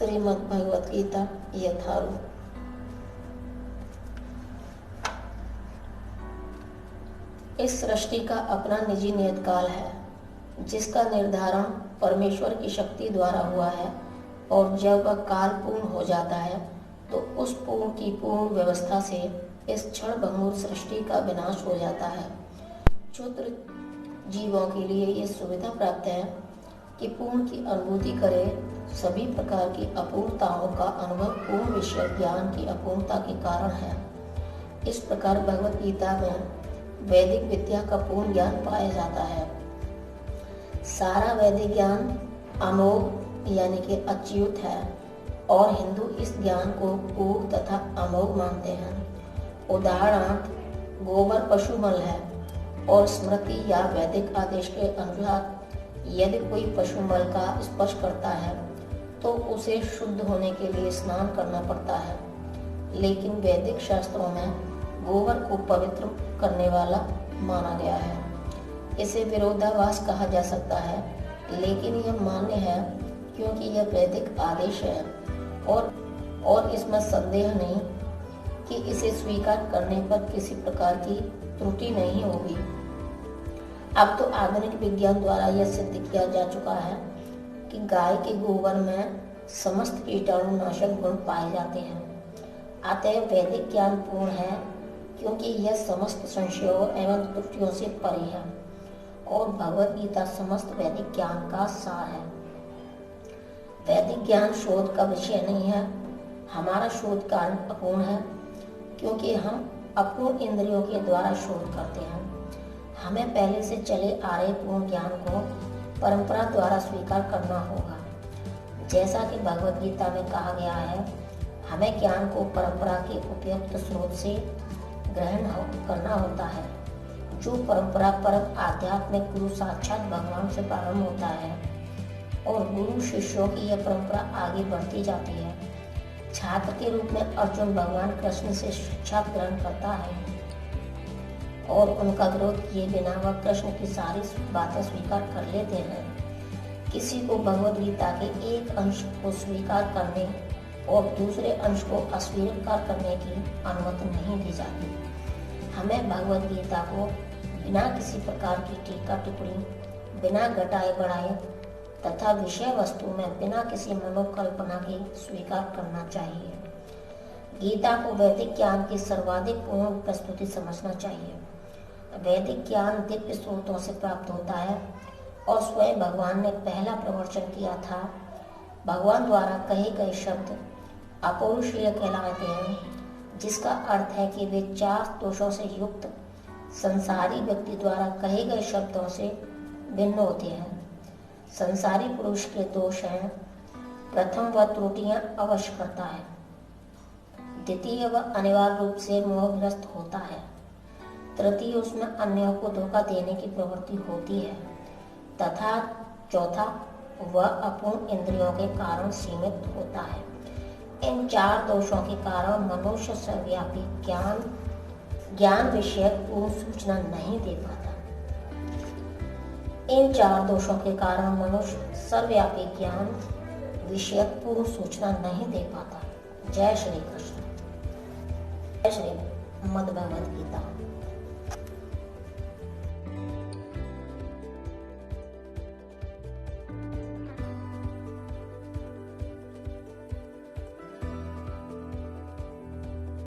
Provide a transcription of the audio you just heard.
श्रीमद् भगवत गीता यथारूप। इस सृष्टि का अपना निजी नियत काल है, जिसका निर्धारण परमेश्वर की शक्ति द्वारा हुआ है, और जब वह काल पूर्ण हो जाता है तो उस पूर्ण की पूर्ण व्यवस्था से इस क्षण भंगुर सृष्टि का विनाश हो जाता है। क्षुद्र जीवों के लिए ये सुविधा प्राप्त है कि पूर्ण की अनुभूति करे। सभी प्रकार की अपूर्णताओं का अनुभव पूर्ण विषय ज्ञान की अपूर्णता के कारण है। इस प्रकार भगवत गीता में वैदिक विद्या का पूर्ण ज्ञान पाया जाता है। सारा वैदिक ज्ञान अमोघ यानी कि अच्युत है, और हिंदू इस ज्ञान को पूर्ण तथा अमोघ मानते हैं। उदाहरणार्थ गोबर पशुमल है, और स्मृति या वैदिक आदेश के अनुसार यदि कोई पशुमल का स्पर्श करता है तो उसे शुद्ध होने के लिए स्नान करना पड़ता है। लेकिन वैदिक शास्त्रों में गोबर को पवित्र करने वाला माना गया है। इसे विरोधाभास कहा जा सकता है, लेकिन यह मान्य है क्योंकि यह वैदिक आदेश है, और इसमें संदेह नहीं कि इसे स्वीकार करने पर किसी प्रकार की त्रुटि नहीं होगी। अब तो आधुनिक विज्ञान द्वारा यह सिद्ध किया जा चुका है कि गाय के गोबर में समस्त कीटाणुनाशक गुण पाए जाते हैं। अतः वैदिक ज्ञान पूर्ण है क्योंकि यह समस्त संशयों एवं त्रुटियों से परे है, और भगवत गीता समस्त वैदिक ज्ञान का सार है। वैदिक ज्ञान शोध का विषय नहीं है। हमारा शोध कारण अपूर्ण है क्योंकि हम अपूर्ण इंद्रियों के द्वारा शोध करते हैं। हमें पहले से चले आ रहे पूर्ण ज्ञान को परंपरा द्वारा स्वीकार करना होगा। जैसा कि भगवत गीता में कहा गया है, हमें ज्ञान को परंपरा के उपयुक्त स्रोत से ग्रहण करना होता है। जो परंपरा परम आध्यात्मिक गुरु साक्षात भगवान से प्रारंभ होता है, और गुरु शिष्यों की यह परंपरा आगे बढ़ती जाती है। छात्र के रूप में अर्जुन भगवान कृष्ण से शिक्षा ग्रहण करता है, और उनका विरोध किए बिना वह कृष्ण की सारी बातें स्वीकार कर लेते हैं। किसी को भगवत गीता के एक अंश को स्वीकार करने और दूसरे अंश को अस्वीकार करने की अनुमति नहीं दी जाती। हमें भगवत गीता को बिना किसी प्रकार की टीका टिप्पणी, बिना घटाए बढ़ाए तथा विषय वस्तु में बिना किसी मनोकल्पना के स्वीकार करना चाहिए। गीता को वैदिक ज्ञान की सर्वाधिक पूर्ण प्रस्तुति समझना चाहिए। वैदिक ज्ञान दिव्य स्रोतों से प्राप्त होता है, और स्वयं भगवान ने पहला प्रवचन किया था। भगवान द्वारा कहे गए शब्द अपौरुषीय कहलाते हैं, जिसका अर्थ है कि वे 4 दोषों से युक्त संसारी व्यक्ति द्वारा कहे गए शब्दों से भिन्न होते हैं। संसारी पुरुष के दोष हैं, प्रथम वह त्रुटियां अवश्य करता है, द्वितीय वह अनिवार्य रूप से मोहग्रस्त होता है, तृतीय उसमें अन्यों को धोखा देने की प्रवृत्ति होती है, तथा चौथा वह अपूर्ण इंद्रियों के कारण सीमित होता है। इन 4 दोषों के कारण मनुष्य सर्वव्यापी ज्ञान विषयक पूर्ण सूचना नहीं दे पाता। इन 4 दोषों के कारण मनुष्य सर्वव्यापी ज्ञान विषयक पूर्ण सूचना नहीं दे पाता। जय श्री कृष्ण। जय श्री मद् भगवत गीता।